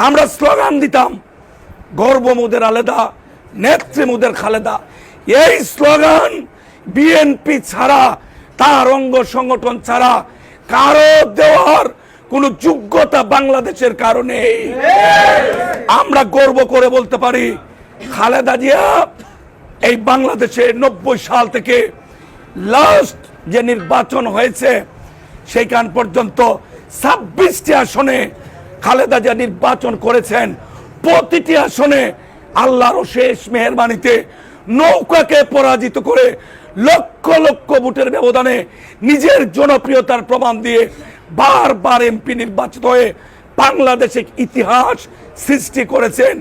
আমরা স্লোগান দিতাম, গর্ব মোদের আলাদা, নেত্রী মোদের খালেদা। এই স্লোগান বিএনপি ছাড়া, তার অঙ্গ সংগঠন ছাড়া কারো দেওয়ার কোন যোগ্যতা বাংলাদেশের কারণে আমরা গর্ব করে বলতে পারি, খালেদা জিয়া এই বাংলাদেশে 90 সাল থেকে লাস্ট যে নির্বাচন হয়েছে সেইখান পর্যন্ত 26টি আসনে খালেদা জিয়া নির্বাচন করেছেন। প্রতিটি আসনে আল্লাহর শেষ মেহেরবানিতে নৌকাকে পরাজিত করে লক্ষ লক্ষ ভোটের ব্যবধানে নিজের জনপ্রিয়তার প্রমাণ দিয়ে বারবার এমপি নির্বাচিত হয়ে বাংলাদেশে ইতিহাস সৃষ্টি করেছেন,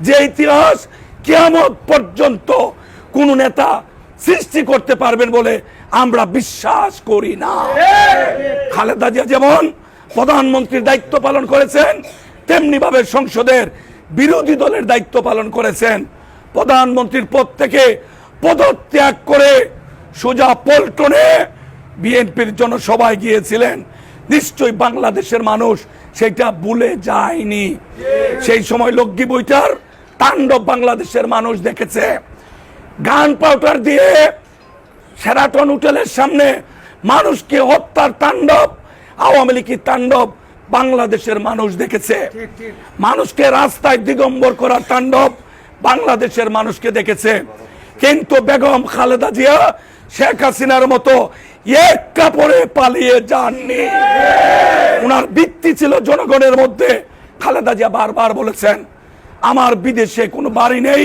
যে ইতিহাস কিয়ামত পর্যন্ত কোন নেতা সৃষ্টি করতে পারবেন বলে আমরা বিশ্বাস করি না। খালেদা জিয়া যেমন প্রধানমন্ত্রীর দায়িত্ব পালন করেছেন, তেমনি ভাবে সংসদের বিরোধী দলের দায়িত্ব পালন করেছেন। প্রধানমন্ত্রীর পদ থেকে পদত্যাগ করে সোজা পল্টনে বিএনপির জনসভায় গিয়েছিলেন। নিশ্চয়ই বাংলাদেশের মানুষ সেটা ভুলে যায়নি। সেই সময় লগ্গি বইটার তাণ্ডব বাংলাদেশের মানুষ দেখেছে। গান পাউডার দিয়ে শেরাটন হোটেলের সামনে মানুষকে হত্যার তাণ্ডব, আওয়ামী লীগের তাণ্ডব বাংলাদেশের মানুষ দেখেছে। মানুষকে রাস্তায় দিগম্বর করার তাণ্ডব বাংলাদেশের মানুষকে দেখেছে। কিন্তু বেগম খালেদা জিয়া শেখ হাসিনার মতো এক কাপড়ে পালিয়ে যাননি। ওনার ভিত্তি ছিল জনগণের মধ্যে। খালেদা জিয়া বারবার বলেছেন, আমার বিদেশে কোনো বাড়ি নেই,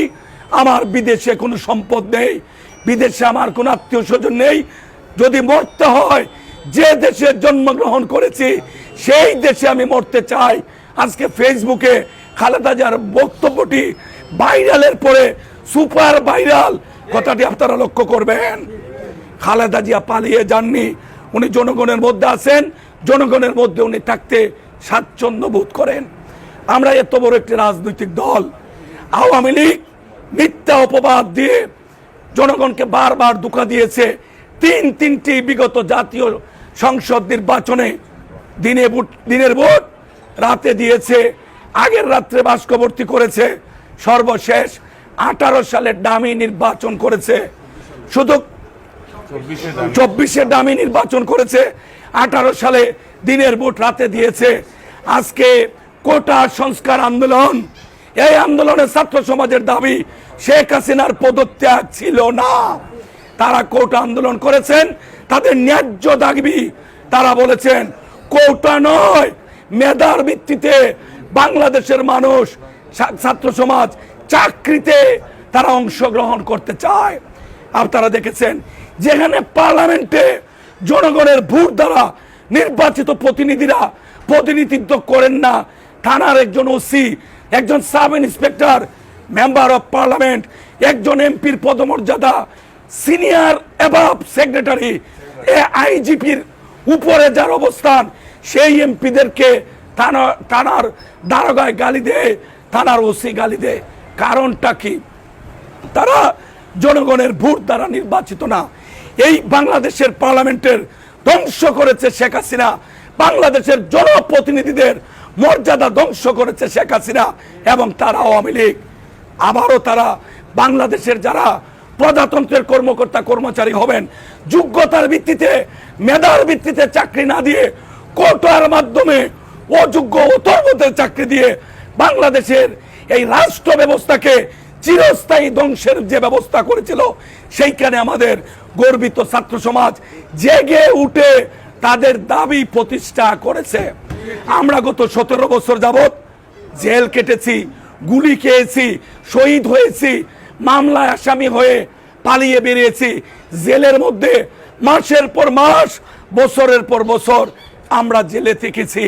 আমার বিদেশে কোনো সম্পদ নেই, বিদেশে আমার কোনো আত্মীয় স্বজন নেই। যদি মরতে হয় যে দেশে জন্মগ্রহণ করেছি সেই দেশে আমি মরতে চাই। আজকে ফেসবুকে খালেদা জিয়ার বক্তব্যটি ভাইরালের পরে সুপার ভাইরাল, কথাটি আপনারা লক্ষ্য করবেন। খালেদা জিয়া পালিয়ে যাননি, উনি জনগণের মধ্যে আছেন, জনগণের মধ্যে উনি থাকতে স্বাচ্ছন্দ্য বোধ করেন। আমরা এত বড় একটি রাজনৈতিক দল, আওয়ামী লীগ মিথ্যা অপবাদ দিয়ে জনগণকে বারবার ধোঁকা দিয়েছে। তিনটি বিগত জাতীয় সংসদ নির্বাচনে দিনের ভোট রাতে দিয়েছে, আগের রাত্রে বাস্কবর্তী করেছে, সর্বশেষ 18 সালে ডামি নির্বাচন করেছে। শুধু 24-এ ডামি নির্বাচন করেছে, 18 সালে দিনের ভোট রাতে দিয়েছে। আজকে কোটা সংস্কার আন্দোলন, এই আন্দোলনের ছাত্র সমাজের দাবি শেখ হাসিনার পদত্যাগ ছিল না। তারা কোটা আন্দোলন করেছেন, তাদের ন্যায্য দাবি তারা বলেছেন কোটা নয়, মেধার ভিত্তিতে বাংলাদেশের মানুষ, ছাত্র সমাজ চাকরিতে তারা অংশগ্রহণ করতে চায়। আপনারা দেখেছেন যেখানে পার্লামেন্টে জনগণের ভোট দ্বারা নির্বাচিত প্রতিনিধিরা প্রতিনিধিত্ব করেন না, থানার একজন ওসি, একজন sub inspector, member of parliament, একজন এমপির পদমর্যাদা, সিনিয়র অ্যাবাভ সেক্রেটারি, আইজিপির উপরে যার অবস্থান, সেই এমপিদেরকে থানার দারোগায় গালি দেয়, থানার ওসি গালি দেয়। কারণটা কি? তারা জনগণের ভোট দ্বারা নির্বাচিত না। এই বাংলাদেশের পার্লামেন্টের ধ্বংস করেছে শেখ হাসিনা, বাংলাদেশের জনপ্রতিনিধিদের মর্যাদা ধ্বংস করেছে শেখ হাসিনা এবং তার আওয়ামী লীগ। আবারও তারা বাংলাদেশের যারা প্রজাতন্ত্রের কর্মকর্তা কর্মচারী হবেন, যোগ্যতার ভিত্তিতে মেধার ভিত্তিতে চাকরি না দিয়ে কোটার মাধ্যমে অযোগ্য অথর্বদের চাকরি দিয়ে বাংলাদেশের এই রাষ্ট্র ব্যবস্থাকে চিরস্থায়ী ধ্বংসের যে ব্যবস্থা করেছিল, সেইখানে আমাদের গর্বিত ছাত্র সমাজ জেগে উঠে তাদের দাবি প্রতিষ্ঠা করেছে। আমরা গত 17 বছর যাবত জেল কেটেছি, গুলি খেয়েছি, শহীদ হয়েছি, মামলায় আসামি হয়ে পালিয়ে বেরিয়েছি। জেলের মধ্যে মাসের পর মাস, বছরের পর বছর আমরা জেলে থেকেছি।